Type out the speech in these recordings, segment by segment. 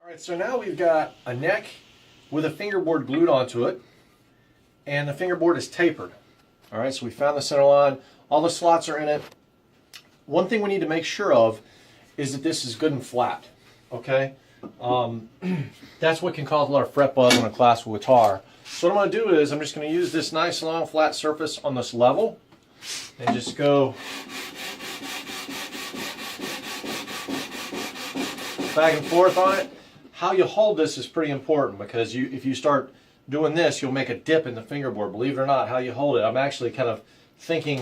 All right, so now we've got a neck with a fingerboard glued onto it, and the fingerboard is tapered. All right, so we found the center line. All the slots are in it. One thing we need to make sure of is that this is good and flat, okay? That's what can cause a lot of fret buzz on a classical guitar. So what I'm going to do is I'm just going to use this nice long flat surface on this level and just go back and forth on it. How you hold this is pretty important, because if you start doing this, you'll make a dip in the fingerboard. Believe it or not, how you hold it. I'm actually kind of thinking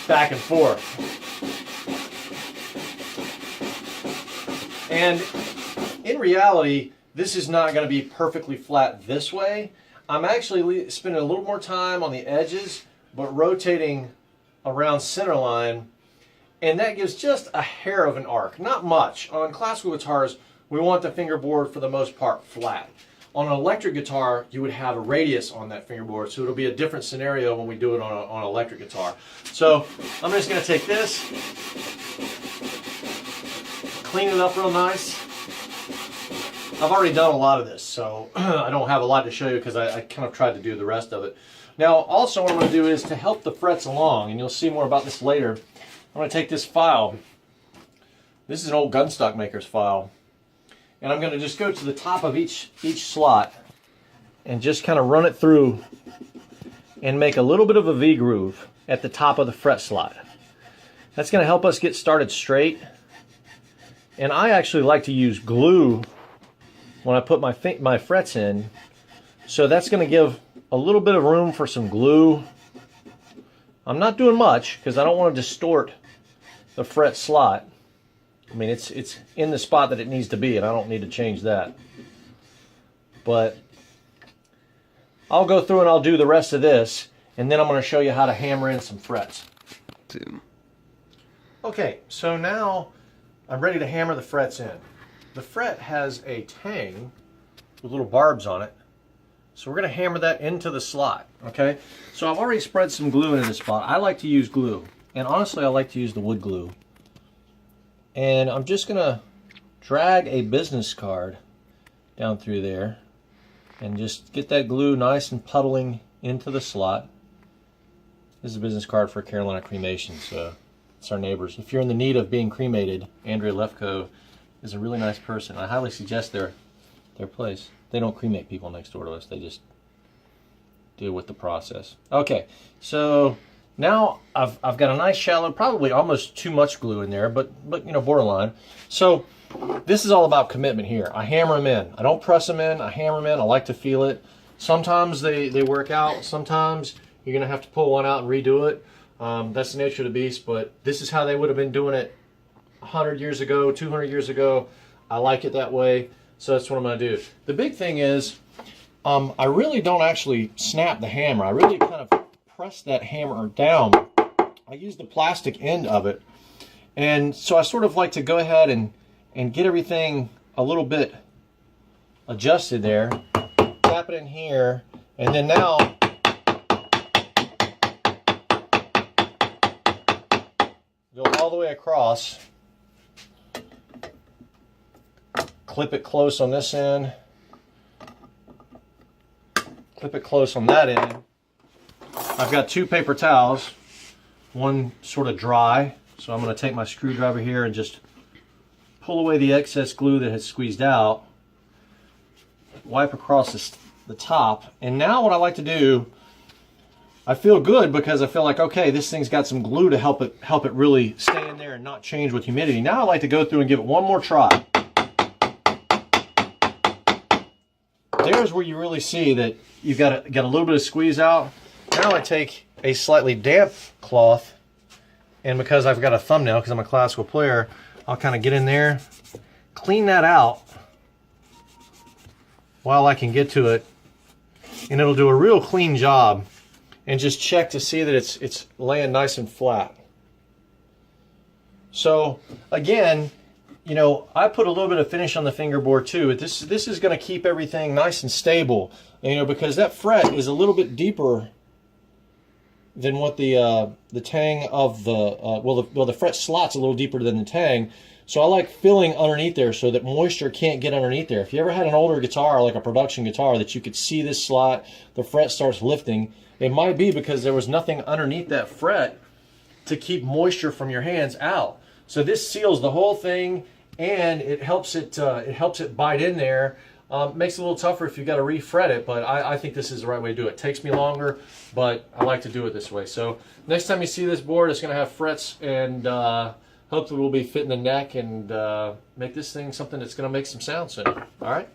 back and forth. And in reality, this is not going to be perfectly flat this way. I'm actually spending a little more time on the edges, but rotating around center line, and that gives just a hair of an arc, not much. On classical guitars, we want the fingerboard for the most part flat. On an electric guitar, you would have a radius on that fingerboard, so it'll be a different scenario when we do it on an electric guitar. So I'm just going to take this, clean it up real nice. I've already done a lot of this, so I don't have a lot to show you because I kind of tried to do the rest of it. Now, also what I'm going to do is to help the frets along, and you'll see more about this later, I'm going to take this file. This is an old gunstock maker's file. And I'm going to just go to the top of each slot and just kind of run it through and make a little bit of a V groove at the top of the fret slot. That's going to help us get started straight. And I actually like to use glue when I put my frets in. So that's going to give a little bit of room for some glue. I'm not doing much because I don't want to distort the fret slot. I mean, it's in the spot that it needs to be, and I don't need to change that. But I'll go through and I'll do the rest of this, and then I'm going to show you how to hammer in some frets. Okay, so now I'm ready to hammer the frets in. The fret has a tang with little barbs on it, so we're going to hammer that into the slot, okay? So I've already spread some glue into this spot. I like to use glue, and honestly I like to use the wood glue. And I'm just going to drag a business card down through there and just get that glue nice and puddling into the slot. This is a business card for Carolina Cremation, so it's our neighbors. If you're in the need of being cremated, Andrea Lefko is a really nice person. I highly suggest their place. They don't cremate people next door to us. They just deal with the process. Okay, so now I've got a nice shallow, probably almost too much glue in there, but you know, borderline. So this is all about commitment here. I hammer them in. I don't press them in. I hammer them in. I like to feel it. Sometimes they work out. Sometimes you're going to have to pull one out and redo it. That's the nature of the beast, but this is how they would have been doing it 100 years ago, 200 years ago. I like it that way, so that's what I'm going to do. The big thing is I really don't actually snap the hammer. I really kind of press that hammer down. I use the plastic end of it, and so I sort of like to go ahead and get everything a little bit adjusted there. Tap it in here, and then now go all the way across. Clip it close on this end. Clip it close on that end. I've got two paper towels, one sort of dry, so I'm going to take my screwdriver here and just pull away the excess glue that has squeezed out, wipe across the top, and now what I like to do, I feel good because I feel like, okay, this thing's got some glue to help it really stay in there and not change with humidity. Now I like to go through and give it one more try. There's where you really see that you've got a little bit of squeeze out. Now I take a slightly damp cloth, and because I've got a thumbnail, because I'm a classical player, I'll kind of get in there, clean that out while I can get to it, and it'll do a real clean job, and just check to see that it's laying nice and flat. So again, you know, I put a little bit of finish on the fingerboard too. This is going to keep everything nice and stable, and, you know, because that fret is a little bit deeper than what the tang of the the fret slot's a little deeper than the tang, So I like filling underneath there so that moisture can't get underneath there. If you ever had an older guitar, like a production guitar, that you could see this slot, the fret starts lifting, it might be because there was nothing underneath that fret to keep moisture from your hands out. So this seals the whole thing, and it helps it bite in there. Makes it a little tougher if you got to refret it, but I think this is the right way to do it. It takes me longer, but I like to do it this way. So next time you see this board, it's going to have frets, and hopefully we'll be fitting the neck and make this thing something that's going to make some sound soon. All right.